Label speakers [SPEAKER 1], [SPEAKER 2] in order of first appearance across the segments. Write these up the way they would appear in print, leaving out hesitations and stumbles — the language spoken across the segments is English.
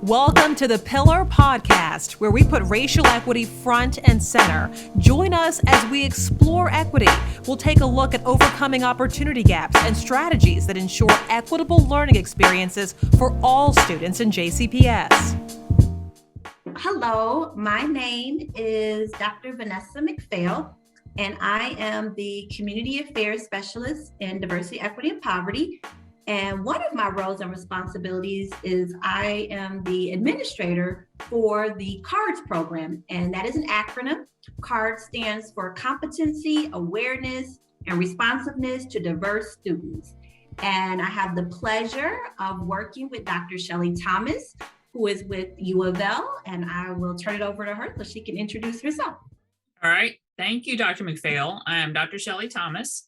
[SPEAKER 1] Welcome to the Pillar Podcast, where we put racial equity front and center. Join us as we explore equity. We'll take a look at overcoming opportunity gaps and strategies that ensure equitable learning experiences for all students in JCPS.
[SPEAKER 2] Hello, my name is Dr. Vanessa McPhail, and I am the Community Affairs Specialist in Diversity, Equity, and Poverty. And one of my roles and responsibilities is I am the administrator for the CARDS program, and that is an acronym. CARDS stands for Competency, Awareness, and Responsiveness to Diverse Students. And I have the pleasure of working with Dr. Shelley Thomas, who is with U of L, and I will turn it over to her so she can introduce herself.
[SPEAKER 3] All right. Thank you, Dr. McPhail. I am Dr. Shelley Thomas.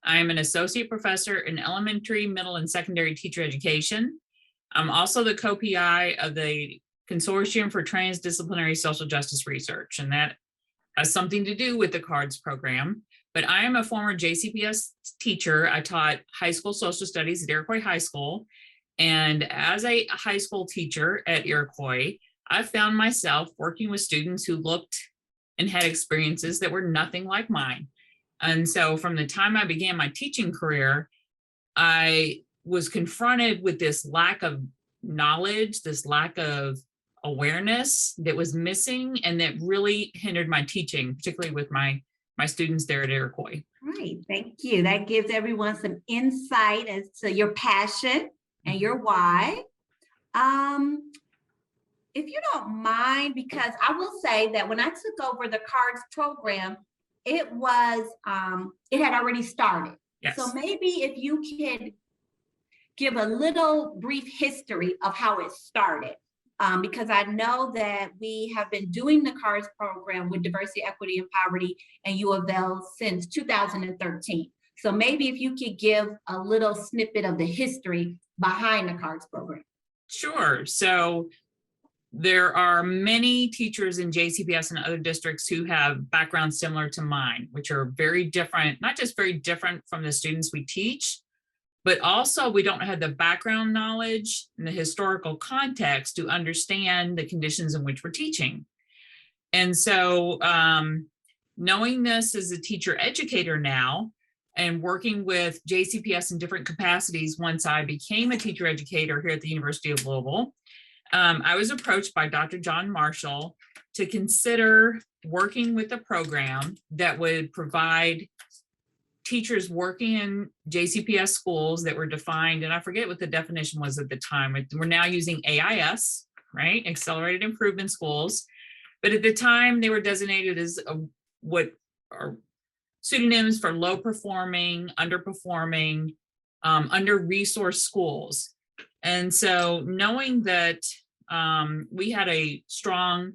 [SPEAKER 3] I am an associate professor in elementary, middle, and secondary teacher education. I'm also the co-PI of the Consortium for Transdisciplinary Social Justice Research, and that has something to do with the CARDS program. But I am a former JCPS teacher. I taught high school social studies at Iroquois High School. And as a high school teacher at Iroquois, I found myself working with students who looked and had experiences that were nothing like mine. And so from the time I began my teaching career, I was confronted with this lack of knowledge, this lack of awareness that was missing, and that really hindered my teaching, particularly with my students there at Iroquois.
[SPEAKER 2] Great, thank you. That gives everyone some insight as to your passion and your why. If you don't mind, because I will say that when I took over the CARDS program, it had already started.
[SPEAKER 3] Yes.
[SPEAKER 2] So maybe if you could give a little brief history of how it started, because I know that we have been doing the CARDS program with Diversity, Equity, and Poverty and U of L since 2013. So maybe if you could give a little snippet of the history behind the CARDS program.
[SPEAKER 3] Sure. So there are many teachers in JCPS and other districts who have backgrounds similar to mine, which are very different, not just very different from the students we teach, but also we don't have the background knowledge and the historical context to understand the conditions in which we're teaching. And so knowing this as a teacher educator now and working with JCPS in different capacities once I became a teacher educator here at the University of Louisville, I was approached by Dr. John Marshall to consider working with a program that would provide teachers working in JCPS schools that were defined, and I forget what the definition was at the time. We're now using AIS, right? Accelerated Improvement Schools. But at the time, they were designated as what are pseudonyms for low performing, underperforming, under-resourced schools. And so knowing that we had a strong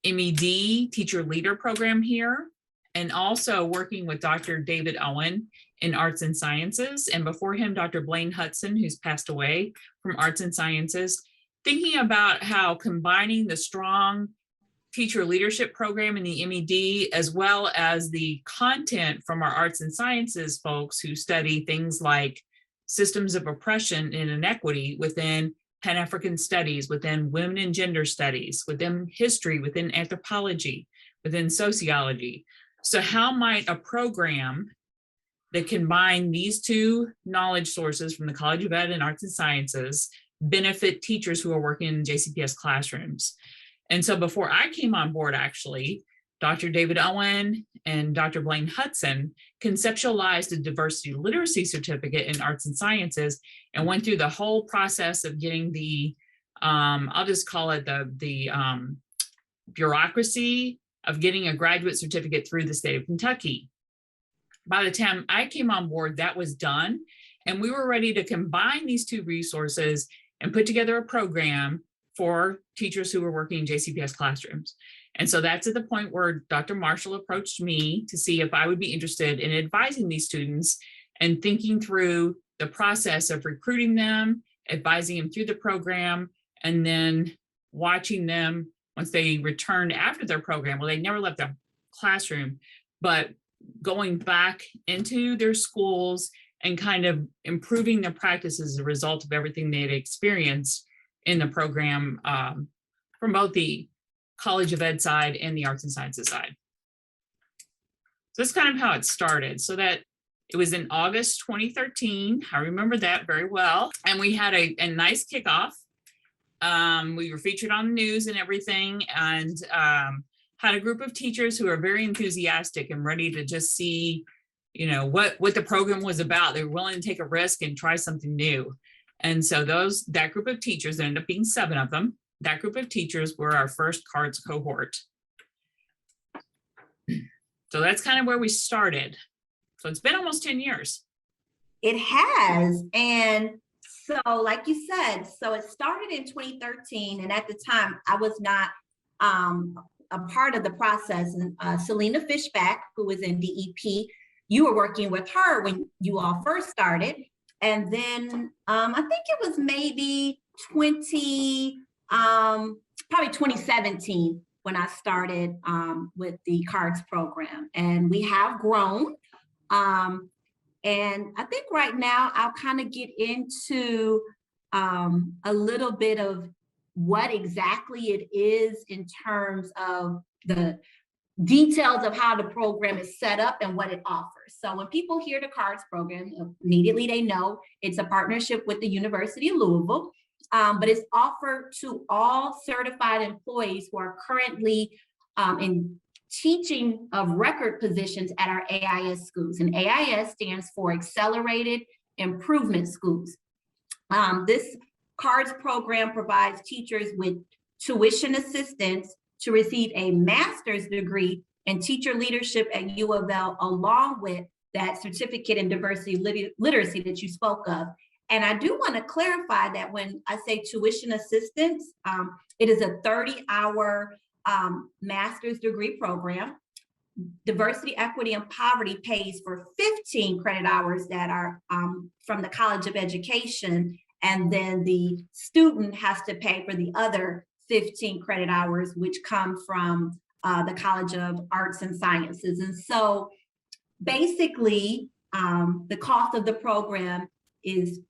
[SPEAKER 3] MED teacher leader program here, and also working with Dr. David Owen in Arts and Sciences, and before him, Dr. Blaine Hudson, who's passed away from Arts and Sciences, thinking about how combining the strong teacher leadership program in the MED, as well as the content from our Arts and Sciences folks who study things like systems of oppression and inequity within Pan-African studies, within women and gender studies, within history, within anthropology, within sociology. So how might a program that combine these two knowledge sources from the College of Ed and Arts and Sciences benefit teachers who are working in JCPS classrooms? And so before I came on board, actually, Dr. David Owen and Dr. Blaine Hudson conceptualized a diversity literacy certificate in Arts and Sciences and went through the whole process of getting the, I'll just call it the bureaucracy of getting a graduate certificate through the state of Kentucky. By the time I came on board, that was done. And we were ready to combine these two resources and put together a program for teachers who were working in JCPS classrooms. And so that's at the point where Dr. Marshall approached me to see if I would be interested in advising these students and thinking through the process of recruiting them, advising them through the program, and then watching them once they returned after their program. Well, they never left the classroom, but going back into their schools and kind of improving their practice as a result of everything they had experienced in the program from both the College of Ed side and the Arts and Sciences side. So that's kind of how it started. So that it was in August 2013. I remember that very well. And we had a nice kickoff. We were featured on the news and everything, and had a group of teachers who are very enthusiastic and ready to just see, you know, what the program was about. They were willing to take a risk and try something new. And so that group of teachers, there ended up being 7 of them. That group of teachers were our first CARDS cohort. So that's kind of where we started. So it's been almost 10 years.
[SPEAKER 2] It has. And so like you said, so it started in 2013. And at the time, I was not a part of the process. And Selena Fishback, who was in DEP, you were working with her when you all first started. And then I think it was maybe probably 2017 when I started with the CARDS program. And we have grown. And I think right now I'll kind of get into a little bit of what exactly it is in terms of the details of how the program is set up and what it offers. So when people hear the CARDS program, immediately they know it's a partnership with the University of Louisville, but it's offered to all certified employees who are currently in teaching of record positions at our AIS schools. And AIS stands for Accelerated Improvement Schools. This CARDS program provides teachers with tuition assistance to receive a master's degree in teacher leadership at U of L, along with that certificate in diversity literacy that you spoke of. And I do want to clarify that when I say tuition assistance, it is a 30-hour master's degree program. Diversity, Equity, and Poverty pays for 15 credit hours that are from the College of Education, and then the student has to pay for the other 15 credit hours, which come from the College of Arts and Sciences. And so basically, the cost of the program is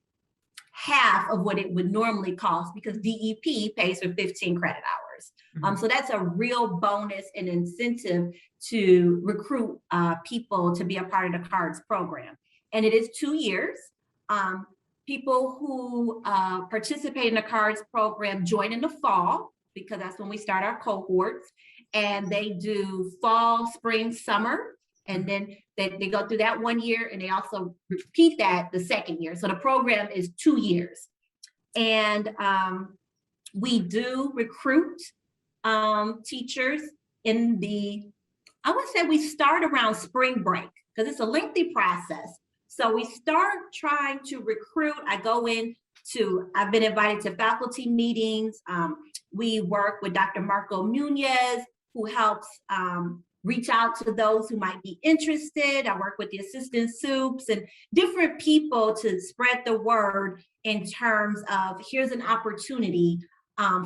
[SPEAKER 2] half of what it would normally cost because DEP pays for 15 credit hours. So that's a real bonus and incentive to recruit people to be a part of the CARDS program. And it is 2 years. People who participate in the CARDS program join in the fall because that's when we start our cohorts. And they do fall, spring, summer. And then they go through that 1 year and they also repeat that the second year. So the program is 2 years. And we do recruit teachers I would say we start around spring break because it's a lengthy process. So we start trying to recruit. I've been invited to faculty meetings. We work with Dr. Marco Munez, who helps reach out to those who might be interested. I work with the assistant soups and different people to spread the word in terms of here's an opportunity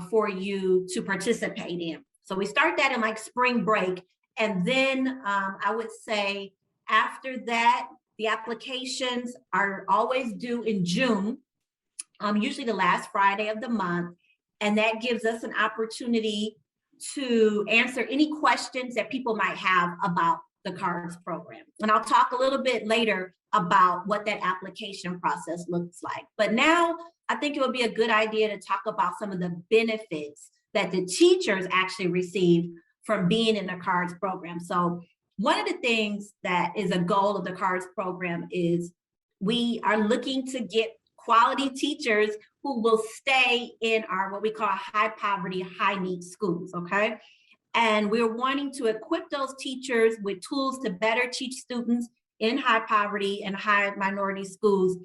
[SPEAKER 2] for you to participate in. So we start that in like spring break. And then I would say after that, the applications are always due in June, usually the last Friday of the month. And that gives us an opportunity to answer any questions that people might have about the CARDS program. And I'll talk a little bit later about what that application process looks like. But now I think it would be a good idea to talk about some of the benefits that the teachers actually receive from being in the CARDS program. So one of the things that is a goal of the CARDS program is we are looking to get quality teachers who will stay in our what we call high poverty, high need schools, okay? And we're wanting to equip those teachers with tools to better teach students in high poverty and high minority schools.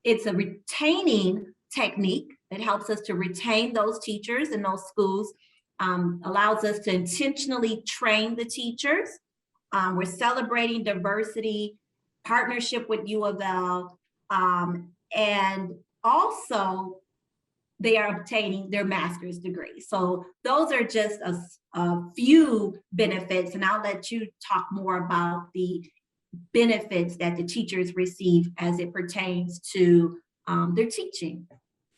[SPEAKER 2] It's a retaining technique that helps us to retain those teachers in those schools, allows us to intentionally train the teachers. We're celebrating diversity, partnership with U of L, and also they are obtaining their master's degree. So those are just a few benefits, and I'll let you talk more about the benefits that the teachers receive as it pertains to their teaching.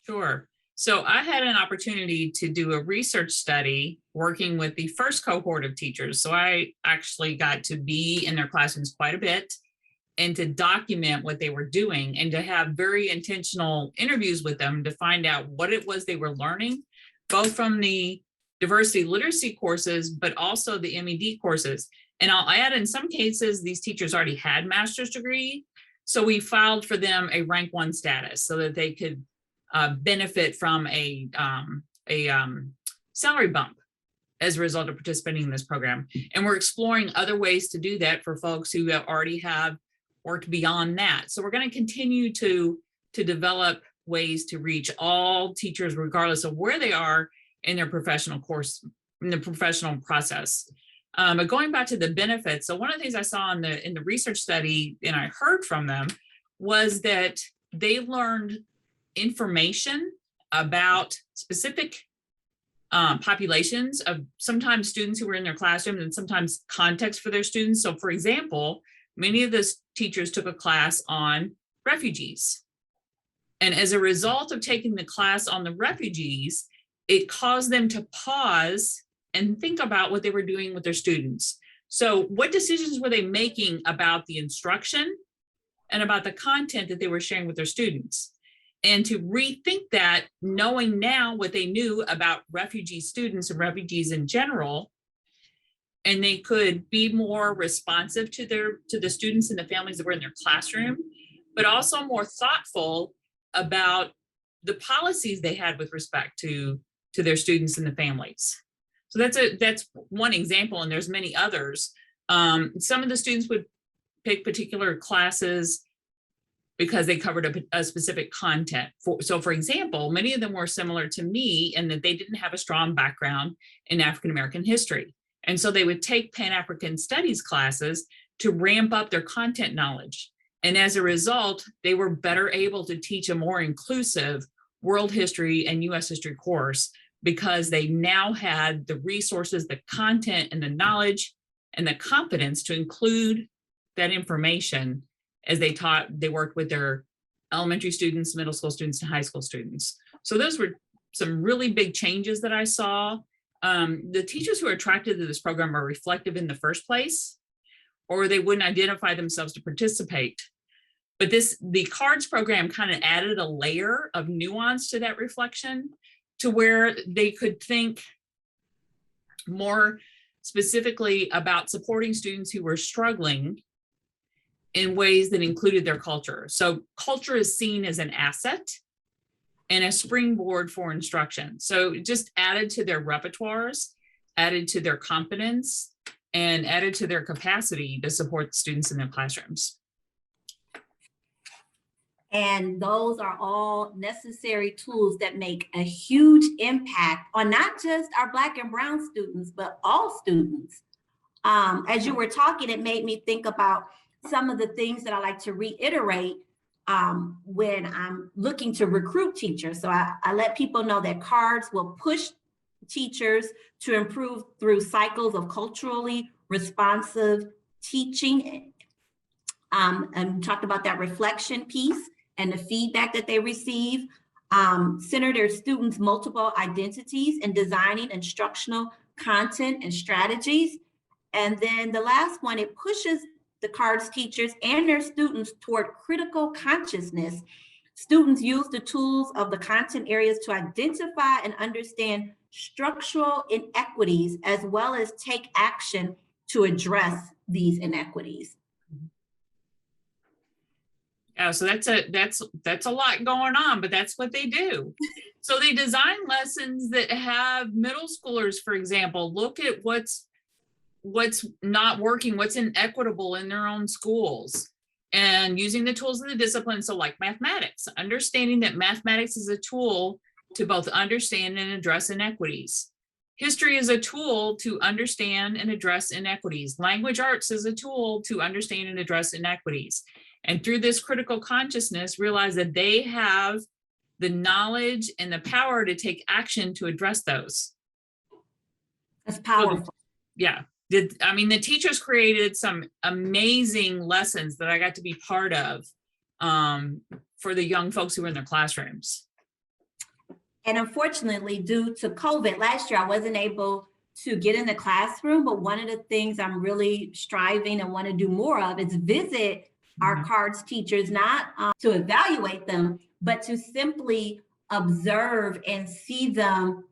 [SPEAKER 3] Sure. So I had an opportunity to do a research study working with the first cohort of teachers. So I actually got to be in their classrooms quite a bit and to document what they were doing and to have very intentional interviews with them to find out what it was they were learning, both from the diversity literacy courses, but also the MED courses. And I'll add, in some cases, these teachers already had master's degree. So we filed for them a rank 1 status so that they could benefit from a salary bump as a result of participating in this program. And we're exploring other ways to do that for folks who already have worked beyond that. So we're going to continue to develop ways to reach all teachers, regardless of where they are in their professional course, in the professional process. But going back to the benefits, so one of the things I saw in the research study, and I heard from them, was that they learned information about specific populations of sometimes students who were in their classroom and sometimes context for their students. So for example, many of the teachers took a class on refugees. And as a result of taking the class on the refugees, it caused them to pause and think about what they were doing with their students. So what decisions were they making about the instruction and about the content that they were sharing with their students? And to rethink that, knowing now what they knew about refugee students and refugees in general, and they could be more responsive to the students and the families that were in their classroom, but also more thoughtful about the policies they had with respect to their students and the families. So that's one example, and there's many others. Some of the students would pick particular classes because they covered a specific content. So for example, many of them were similar to me in that they didn't have a strong background in African-American history. And so they would take Pan-African Studies classes to ramp up their content knowledge. And as a result, they were better able to teach a more inclusive world history and US history course because they now had the resources, the content, and the knowledge and the confidence to include that information as they worked with their elementary students, middle school students, and high school students. So those were some really big changes that I saw. The teachers who are attracted to this program are reflective in the first place, or they wouldn't identify themselves to participate. But the CARDS program kind of added a layer of nuance to that reflection to where they could think more specifically about supporting students who were struggling in ways that included their culture. So culture is seen as an asset and a springboard for instruction. So it just added to their repertoires, added to their competence, and added to their capacity to support students in their classrooms.
[SPEAKER 2] And those are all necessary tools that make a huge impact on not just our Black and Brown students, but all students. As you were talking, it made me think about some of the things that I like to reiterate when I'm looking to recruit teachers. So I let people know that CARDS will push teachers to improve through cycles of culturally responsive teaching. And talked about that reflection piece and the feedback that they receive. Center their students' multiple identities in designing instructional content and strategies. And then the last one, it pushes the CARDS teachers and their students toward critical consciousness. Students use the tools of the content areas to identify and understand structural inequities, as well as take action to address these inequities.
[SPEAKER 3] Yeah, so that's a lot going on, but that's what they do. So they design lessons that have middle schoolers, for example, look at what's not working, what's inequitable in their own schools, and using the tools of the discipline. So like mathematics, understanding that mathematics is a tool to both understand and address inequities. History is a tool to understand and address inequities. Language arts is a tool to understand and address inequities. And through this critical consciousness, realize that they have the knowledge and the power to take action to address those.
[SPEAKER 2] That's powerful.
[SPEAKER 3] So, yeah. The teachers created some amazing lessons that I got to be part of for the young folks who were in their classrooms.
[SPEAKER 2] And unfortunately, due to COVID last year, I wasn't able to get in the classroom. But one of the things I'm really striving and want to do more of is visit our cards teachers, not to evaluate them, but to simply observe and see them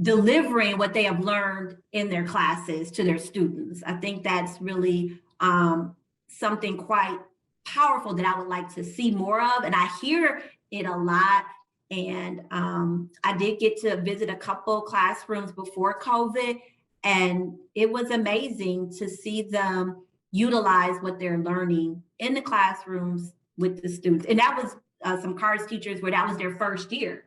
[SPEAKER 2] delivering what they have learned in their classes to their students. I think that's really something quite powerful that I would like to see more of. And I hear it a lot. And I did get to visit a couple classrooms before COVID, and it was amazing to see them utilize what they're learning in the classrooms with the students. And that was some cards teachers where that was their first year.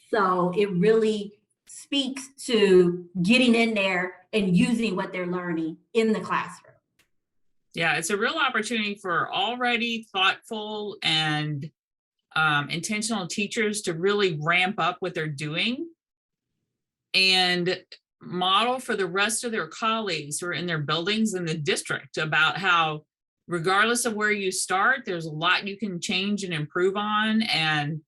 [SPEAKER 2] So it really speaks to getting in there and using what they're learning in the classroom.
[SPEAKER 3] Yeah, it's a real opportunity for already thoughtful and intentional teachers to really ramp up what they're doing and model for the rest of their colleagues who are in their buildings in the district about how, regardless of where you start, there's a lot you can change and improve on. And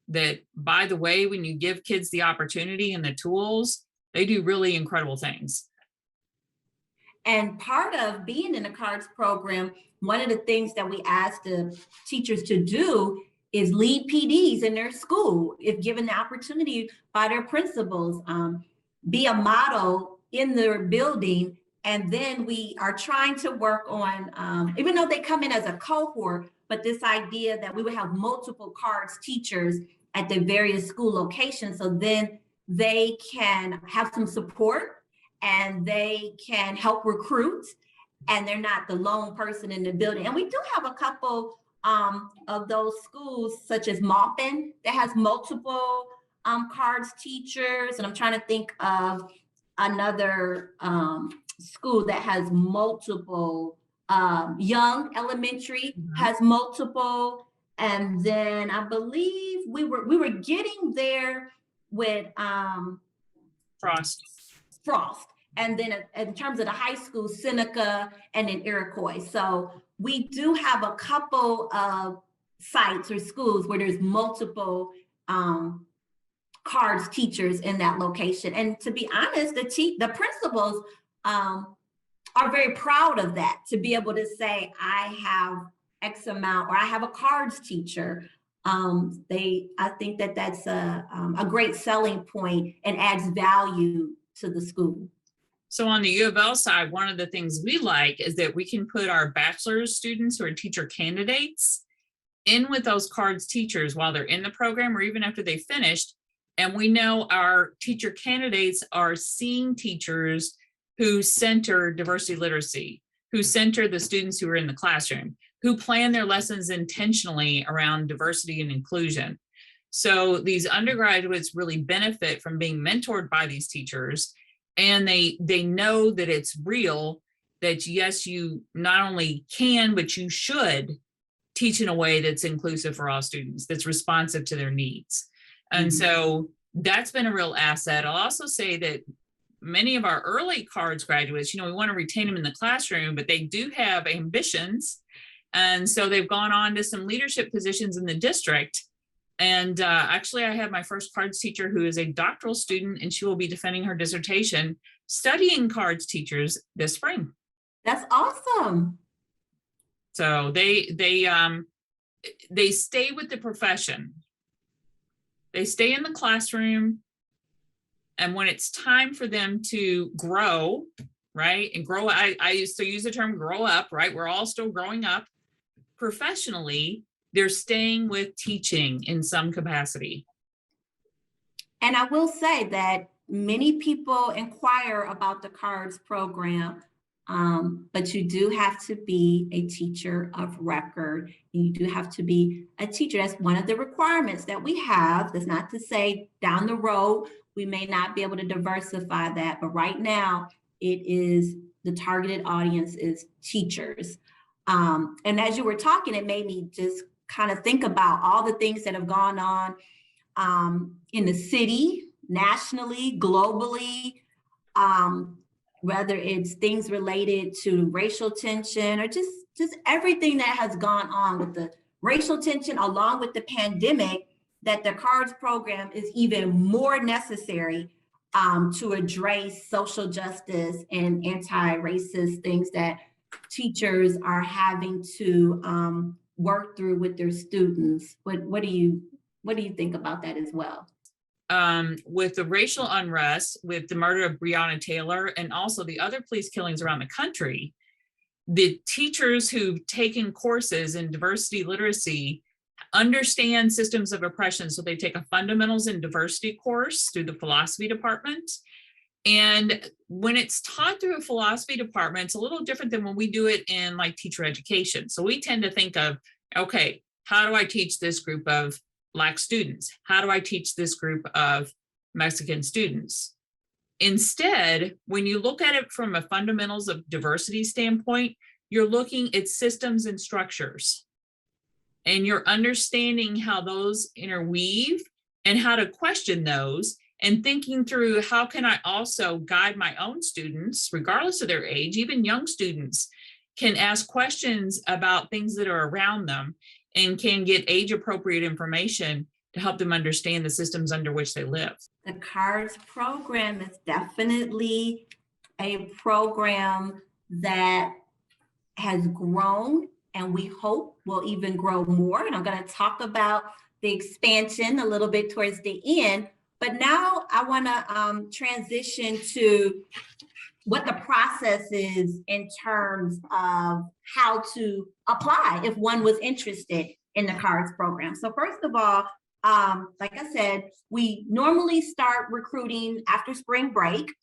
[SPEAKER 3] that, by the way, when you give kids the opportunity and the tools, they do really incredible things.
[SPEAKER 2] And part of being in the cards program, one of the things that we ask the teachers to do is lead PDs in their school, if given the opportunity by their principals, be a model in their building. And then we are trying to work on, even though they come in as a cohort, but this idea that we would have multiple cards teachers at the various school locations, so then they can have some support and they can help recruit, and they're not the lone person in the building. And we do have a couple of those schools, such as Maupin, that has multiple cards teachers. And I'm trying to think of another school that has multiple. Young Elementary has multiple. And then I believe we were getting there with
[SPEAKER 3] Frost.
[SPEAKER 2] And then in terms of the high school, Seneca and then Iroquois. So we do have a couple of sites or schools where there's multiple cards teachers in that location. And to be honest, the principals are very proud of that, to be able to say, I have X amount, or I have a cards teacher. I think that that's a great selling point and adds value to the school.
[SPEAKER 3] So on the U of L side, one of the things we like is that we can put our bachelor's students who are teacher candidates in with those cards teachers while they're in the program or even after they finished. And we know our teacher candidates are seeing teachers who center diversity literacy, who center the students who are in the classroom, who plan their lessons intentionally around diversity and inclusion. So these undergraduates really benefit from being mentored by these teachers. And they know that it's real, that yes, you not only can, but you should teach in a way that's inclusive for all students, that's responsive to their needs. And so that's been a real asset. I'll also say that many of our early cards graduates, we want to retain them in the classroom, but they do have ambitions. And so they've gone on to some leadership positions in the district. And actually, I have my first cards teacher who is a doctoral student, and she will be defending her dissertation studying cards teachers this spring.
[SPEAKER 2] That's awesome.
[SPEAKER 3] So they stay with the profession. They stay in the classroom. And when it's time for them to grow, right? And grow, I used to use the term grow up, right? We're all still growing up professionally. They're staying with teaching in some capacity.
[SPEAKER 2] And I will say that many people inquire about the cards program, but you do have to be a teacher of record. And you do have to be a teacher. That's one of the requirements that we have. That's not to say down the road, we may not be able to diversify that, but right now it is the targeted audience is teachers. And as you were talking, it made me just kind of think about all the things that have gone on in the city, nationally, globally, whether it's things related to racial tension or just everything that has gone on with the racial tension along with the pandemic, that the CARDS program is even more necessary to address social justice and anti-racist things that teachers are having to work through with their students. What do you think about that as well?
[SPEAKER 3] With the racial unrest, with the murder of Breonna Taylor, and also the other police killings around the country, the teachers who've taken courses in diversity literacy understand systems of oppression. So they take a fundamentals in diversity course through the philosophy department. And when it's taught through a philosophy department, it's a little different than when we do it in like teacher education. So we tend to think of, okay, how do I teach this group of Black students? How do I teach this group of Mexican students? Instead, when you look at it from a fundamentals of diversity standpoint, you're looking at systems and structures, and you're understanding how those interweave and how to question those, and thinking through how can I also guide my own students, regardless of their age. Even young students can ask questions about things that are around them and can get age appropriate information to help them understand the systems under which they live.
[SPEAKER 2] The CARDS program is definitely a program that has grown, and we hope will even grow more. And I'm going to talk about the expansion a little bit towards the end. But now I want to transition to what the process is in terms of how to apply if one was interested in the CARDS program. So first of all, like I said, we normally start recruiting after spring break.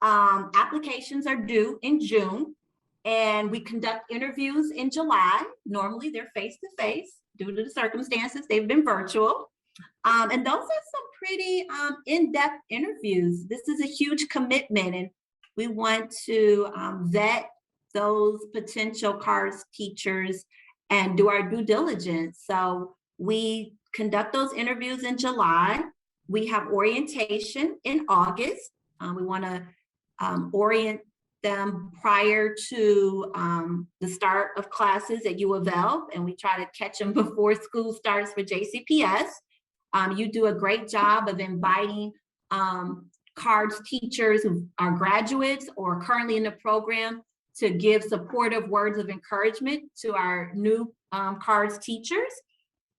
[SPEAKER 2] Applications are due in June, and we conduct interviews in July. Normally they're face-to-face. Due to the circumstances, they've been virtual. And those are some pretty in-depth interviews. This is a huge commitment, and we want to vet those potential CARDS teachers and do our due diligence. So we conduct those interviews in July. We have orientation in August. We want to orient them prior to the start of classes at U of L, and we try to catch them before school starts for JCPS. You do a great job of inviting CARDS teachers who are graduates or currently in the program to give supportive words of encouragement to our new CARDS teachers.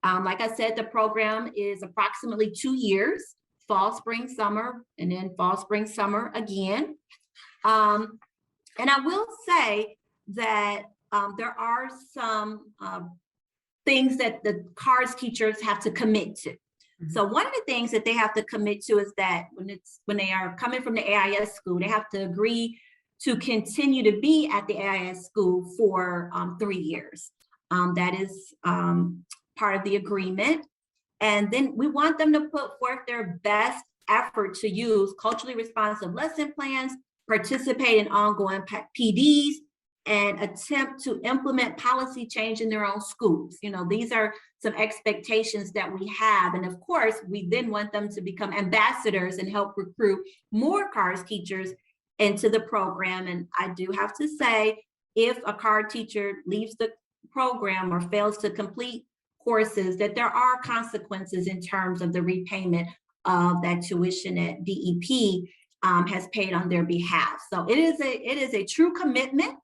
[SPEAKER 2] Like I said, the program is approximately 2 years, fall, spring, summer, and then fall, spring, summer again. And I will say that there are some things that the CARDS teachers have to commit to. Mm-hmm. So one of the things that they have to commit to is that when they are coming from the AIS school, they have to agree to continue to be at the AIS school for 3 years. That is part of the agreement. And then we want them to put forth their best effort to use culturally responsive lesson plans, participate in ongoing PDs, and attempt to implement policy change in their own schools. You know, these are some expectations that we have. And of course, we then want them to become ambassadors and help recruit more CARDS teachers into the program. And I do have to say, if a CARD teacher leaves the program or fails to complete courses, that there are consequences in terms of the repayment of that tuition that DEP has paid on their behalf. So it is a true commitment.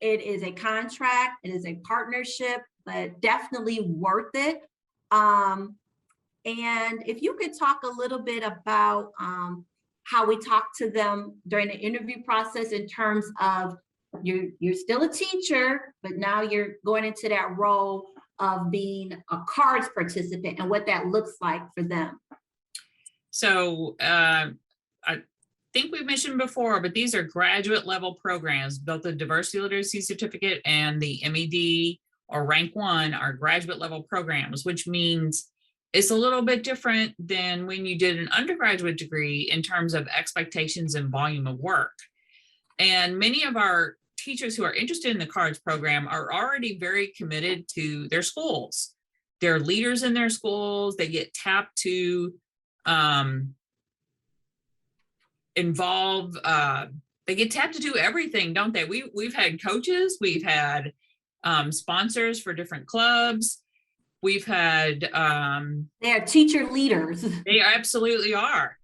[SPEAKER 2] It is a contract. It is a partnership, but definitely worth it. And if you could talk a little bit about how we talk to them during the interview process in terms of you're still a teacher, but now you're going into that role of being a CARDS participant and what that looks like for them.
[SPEAKER 3] So I think we mentioned before, but these are graduate level programs. Both the diversity literacy certificate and the MED or rank 1 are graduate level programs, which means it's a little bit different than when you did an undergraduate degree in terms of expectations and volume of work. And many of our teachers who are interested in the CARDS program are already very committed to their schools. They're leaders in their schools. They get tapped to involve, they get tapped to do everything, don't they? We've had coaches, we've had sponsors for different clubs. We've had,
[SPEAKER 2] They are teacher leaders.
[SPEAKER 3] they absolutely are.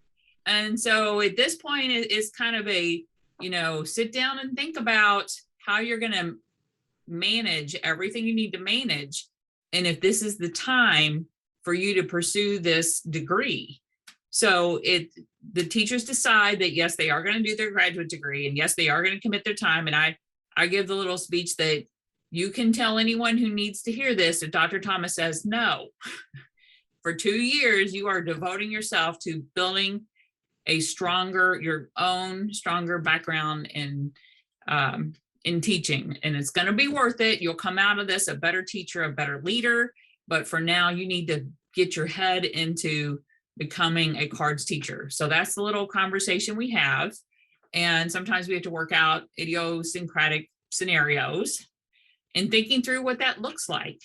[SPEAKER 3] And so at this point, it's kind of a, sit down and think about how you're going to manage everything you need to manage. And if this is the time for you to pursue this degree. So the teachers decide that, yes, they are going to do their graduate degree, and yes, they are going to commit their time. And I give the little speech that you can tell anyone who needs to hear this that Dr. Thomas says no. For 2 years, you are devoting yourself to building your own stronger background in teaching, and it's going to be worth it. You'll come out of this a better teacher, a better leader. But for now, you need to get your head into becoming a cards teacher. So that's the little conversation we have. And sometimes we have to work out idiosyncratic scenarios and thinking through what that looks like.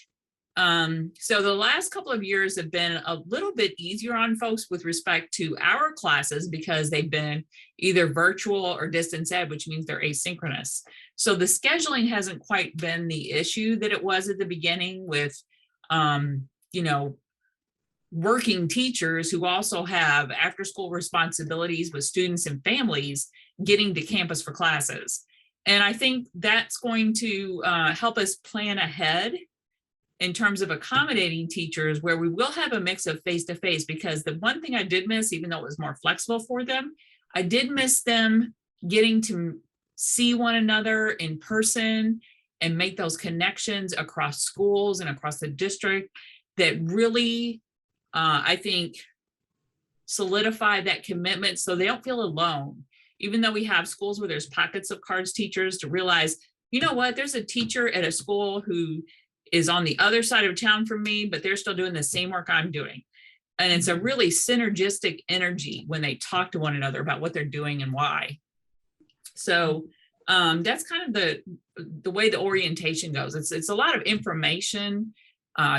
[SPEAKER 3] So the last couple of years have been a little bit easier on folks with respect to our classes because they've been either virtual or distance ed, which means they're asynchronous. So the scheduling hasn't quite been the issue that it was at the beginning with, working teachers who also have after school responsibilities with students and families getting to campus for classes. And I think that's going to help us plan ahead in terms of accommodating teachers where we will have a mix of face-to-face, because the one thing I did miss, even though it was more flexible for them, I did miss them getting to see one another in person and make those connections across schools and across the district that really, I think, solidify that commitment so they don't feel alone. Even though we have schools where there's pockets of cards teachers, to realize, you know what, there's a teacher at a school who is on the other side of town from me, but they're still doing the same work I'm doing. And it's a really synergistic energy when they talk to one another about what they're doing and why. So that's kind of the way the orientation goes. It's a lot of information,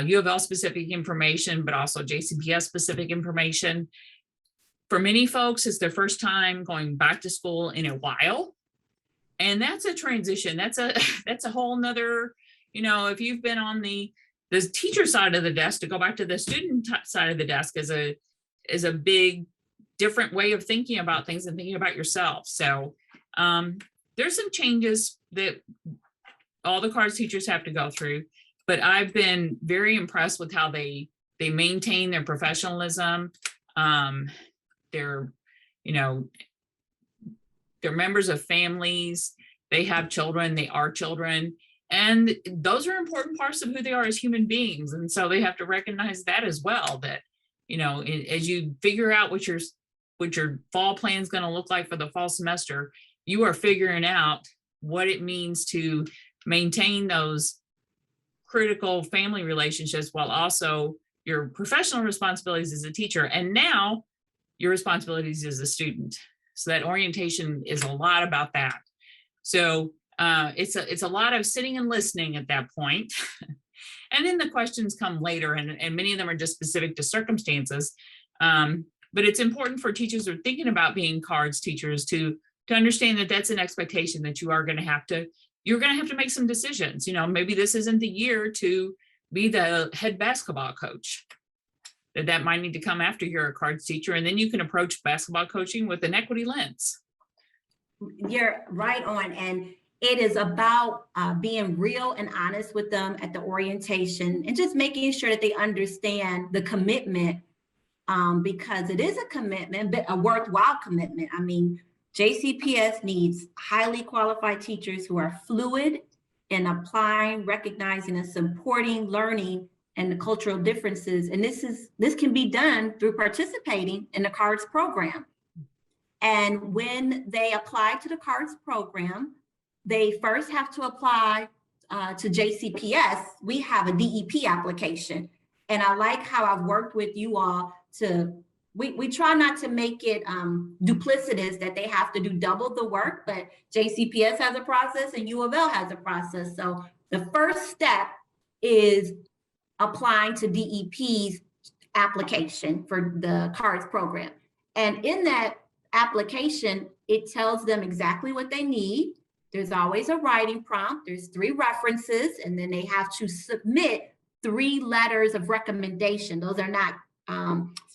[SPEAKER 3] U of L specific information, but also JCPS specific information. For many folks, it's their first time going back to school in a while. And that's a transition. That's a whole nother, if you've been on the teacher side of the desk, to go back to the student side of the desk is a big different way of thinking about things and thinking about yourself. So there's some changes that all the cards teachers have to go through, but I've been very impressed with how they maintain their professionalism. They're members of families, they have children, they are children. And those are important parts of who they are as human beings. And so they have to recognize that as well, that, as you figure out what your fall plan is going to look like for the fall semester, you are figuring out what it means to maintain those critical family relationships while also your professional responsibilities as a teacher, and now your responsibilities as a student. So that orientation is a lot about that. So it's a lot of sitting and listening at that point. And then the questions come later, and many of them are just specific to circumstances. But it's important for teachers who are thinking about being cards teachers to understand that that's an expectation that you're going to have to make some decisions. Maybe this isn't the year to be the head basketball coach. That might need to come after you're a cards teacher, and then you can approach basketball coaching with an equity lens.
[SPEAKER 2] You're right on. And it is about being real and honest with them at the orientation and just making sure that they understand the commitment, because it is a commitment, but a worthwhile commitment. I mean, JCPS needs highly qualified teachers who are fluid in applying, recognizing, and supporting learning and the cultural differences. And this can be done through participating in the CARDS program. And when they apply to the CARDS program, they first have to apply to JCPS. We have a DEP application. And I like how I've worked with you all we try not to make it duplicitous that they have to do double the work, but JCPS has a process and U of L has a process. So the first step is applying to DEP's application for the CARDS program. And in that application, it tells them exactly what they need. There's always a writing prompt. There's 3 references, and then they have to submit 3 letters of recommendation. Those are not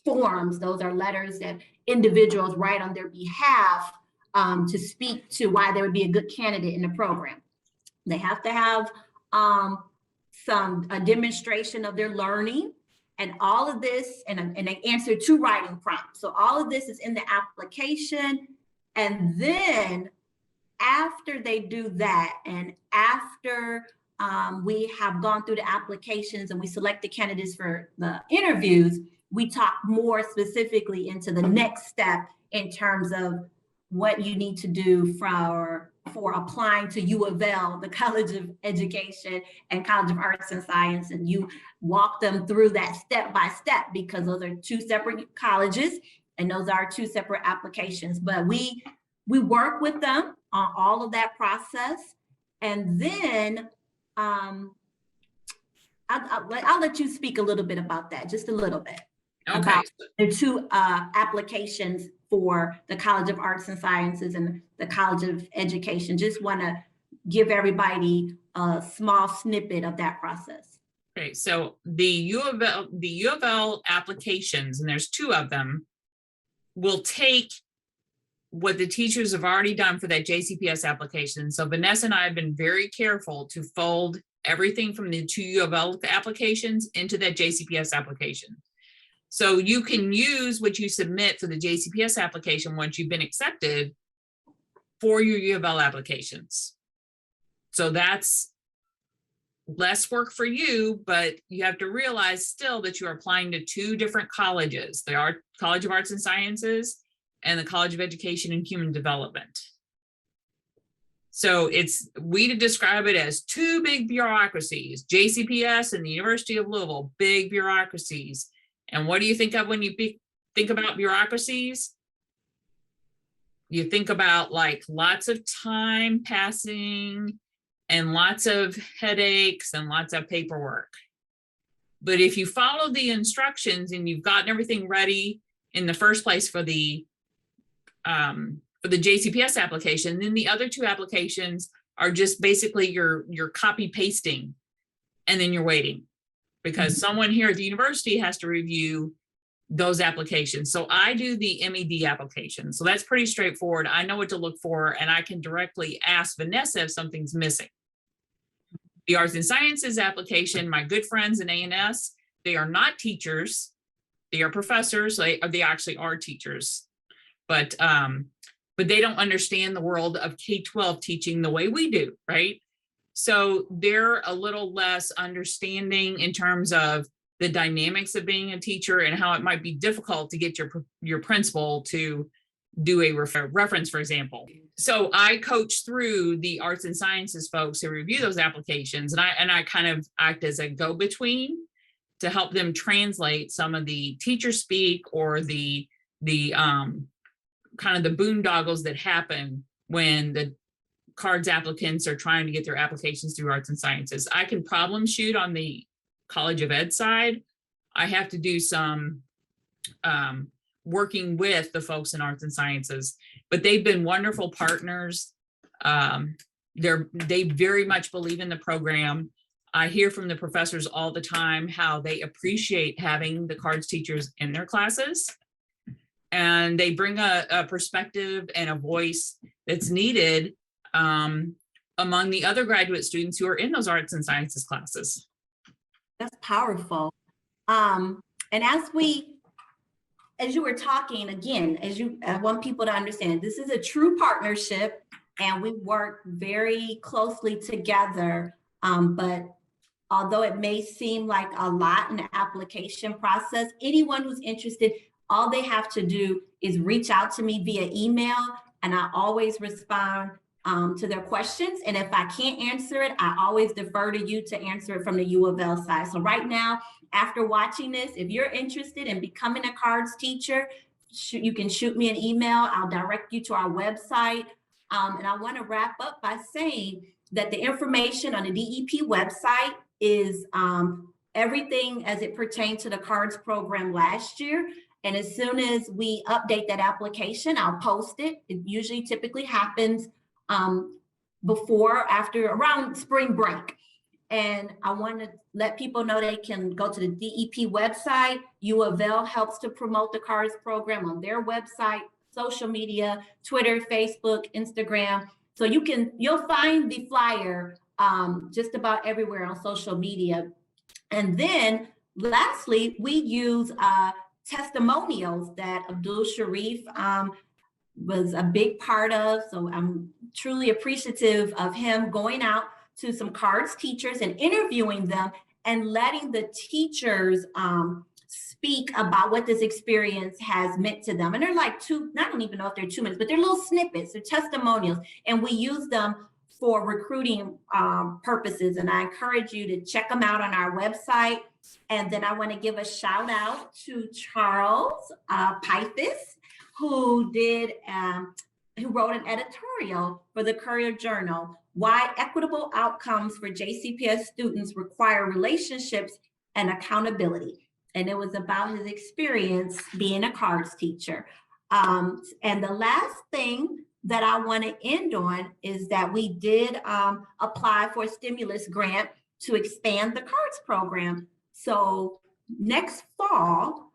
[SPEAKER 2] forms. Those are letters that individuals write on their behalf to speak to why they would be a good candidate in the program. They have to have a demonstration of their learning, and all of this, and they answer 2 writing prompts. So all of this is in the application. And then after they do that, and after we have gone through the applications and we select the candidates for the interviews, we talk more specifically into the next step in terms of what you need to do for applying to U of L, the College of Education and College of Arts and Science. And you walk them through that step by step, because those are 2 separate colleges and those are 2 separate applications. But we work with them on all of that process. And then I'll let you speak a little bit about that, just a little bit.
[SPEAKER 3] Okay.
[SPEAKER 2] About the 2 applications for the College of Arts and Sciences and the College of Education. Just want to give everybody a small snippet of that process.
[SPEAKER 3] Okay, so the U of L applications, and there's 2 of them, will take what the teachers have already done for that JCPS application. So Vanessa and I have been very careful to fold everything from the 2 U of L applications into that JCPS application. So you can use what you submit for the JCPS application once you've been accepted for your U of L applications. So that's less work for you, but you have to realize still that you're applying to 2 different colleges. They are College of Arts and Sciences and the College of Education and Human Development. So we describe it as 2 big bureaucracies, JCPS and the University of Louisville, big bureaucracies. And what do you think of when you think about bureaucracies? You think about like lots of time passing and lots of headaches and lots of paperwork. But if you follow the instructions and you've gotten everything ready in the first place for the JCPS application, then the other 2 applications are just basically your copy pasting, and then you're waiting, because someone here at the university has to review those applications. So I do the MED application. So that's pretty straightforward. I know what to look for, and I can directly ask Vanessa if something's missing. The Arts and Sciences application, my good friends in A&S, they are not teachers. They are professors. They actually are teachers, but they don't understand the world of K-12 teaching the way we do, right? So they're a little less understanding in terms of the dynamics of being a teacher and how it might be difficult to get your principal to do a reference, for example. So I coach through the Arts and Sciences folks who review those applications, and I kind of act as a go-between to help them translate some of the teacher speak or the kind of the boondoggles that happen when the cards applicants are trying to get their applications through Arts and Sciences. I can problem shoot on the College of Ed side. I have to do some working with the folks in Arts and Sciences, but they've been wonderful partners. They very much believe in the program. I hear from the professors all the time how they appreciate having the cards teachers in their classes, and they bring a perspective and a voice that's needed among the other graduate students who are in those Arts and Sciences classes.
[SPEAKER 2] That's powerful. And as you were talking, again, I want people to understand, this is a true partnership and we work very closely together. But although it may seem like a lot in the application process, anyone who's interested, all they have to do is reach out to me via email, and I always respond to their questions. And if I can't answer it, I always defer to you to answer it from the U of L side. So right now, after watching this, if you're interested in becoming a cards teacher, you can shoot me an email. I'll direct you to our website. And I want to wrap up by saying that the information on the DEP website is everything as it pertained to the cards program last year. And as soon as we update that application, I'll post it. It usually typically happens around spring break. And I want to let people know they can go to the DEP website. U of L helps to promote the CARDS program on their website, social media, Twitter, Facebook, Instagram. So you'll find the flyer just about everywhere on social media. And then lastly, we use testimonials that Abdul Sharif was a big part of. So I'm truly appreciative of him going out to some CARDS teachers and interviewing them and letting the teachers speak about what this experience has meant to them. And they're like I don't even know if they're 2 minutes, but they're little snippets, they're testimonials. And we use them for recruiting purposes. And I encourage you to check them out on our website. And then I want to give a shout out to Charles Pythis, who wrote an editorial for the Courier Journal, Why Equitable Outcomes for JCPS Students Require Relationships and Accountability. And it was about his experience being a CARDS teacher. And the last thing that I want to end on is that we did apply for a stimulus grant to expand the CARDS program. So next fall,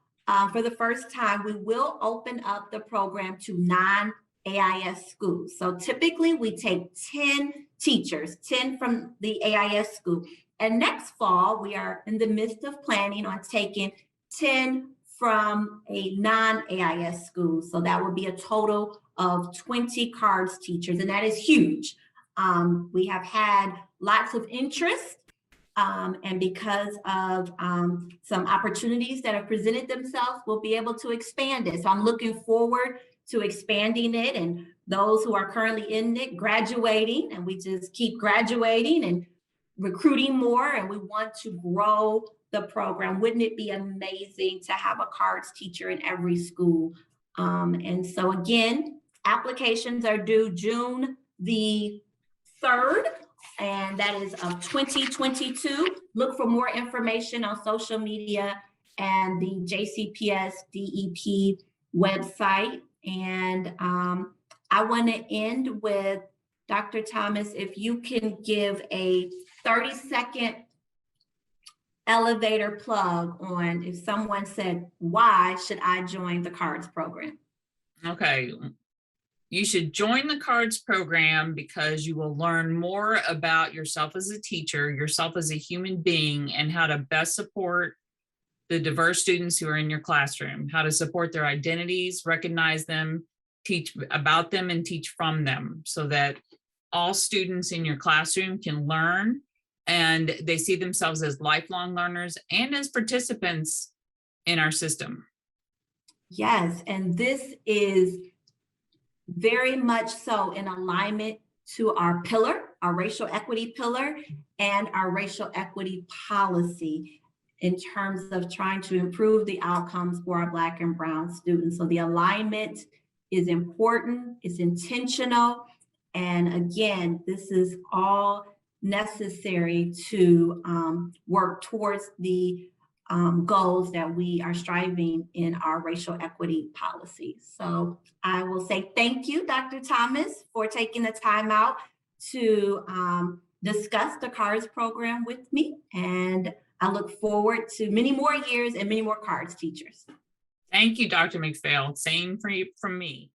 [SPEAKER 2] for the first time, we will open up the program to non-AIS schools. So typically we take 10 teachers, 10 from the AIS school. And next fall, we are in the midst of planning on taking 10 from a non-AIS school. So that would be a total of 20 CARDS teachers, and that is huge. We have had lots of interest, and because of some opportunities that have presented themselves, we'll be able to expand it. So I'm looking forward to expanding it, and those who are currently in it graduating, and we just keep graduating and recruiting more, and we want to grow the program. Wouldn't it be amazing to have a CARDS teacher in every school? And so again, applications are due June the 3rd, and that is of 2022. Look for more information on social media and the JCPS DEP website. And I want to end with Dr. Thomas, if you can give a 30-second elevator plug on if someone said, why should I join the CARDS program?
[SPEAKER 3] Okay. You should join the CARDS program because you will learn more about yourself as a teacher, yourself as a human being, and how to best support the diverse students who are in your classroom, how to support their identities, recognize them, teach about them, and teach from them so that all students in your classroom can learn and they see themselves as lifelong learners and as participants in our system.
[SPEAKER 2] Yes, and this is very much so in alignment to our pillar, our racial equity pillar, and our racial equity policy in terms of trying to improve the outcomes for our Black and Brown students. So the alignment is important, it's intentional, and again, this is all necessary to work towards the goals that we are striving in our racial equity policy. So I will say thank you, Dr. Thomas, for taking the time out to discuss the CARDS program with me. And I look forward to many more years and many more CARDS teachers.
[SPEAKER 3] Thank you, Dr. McPhail. Same for you from me.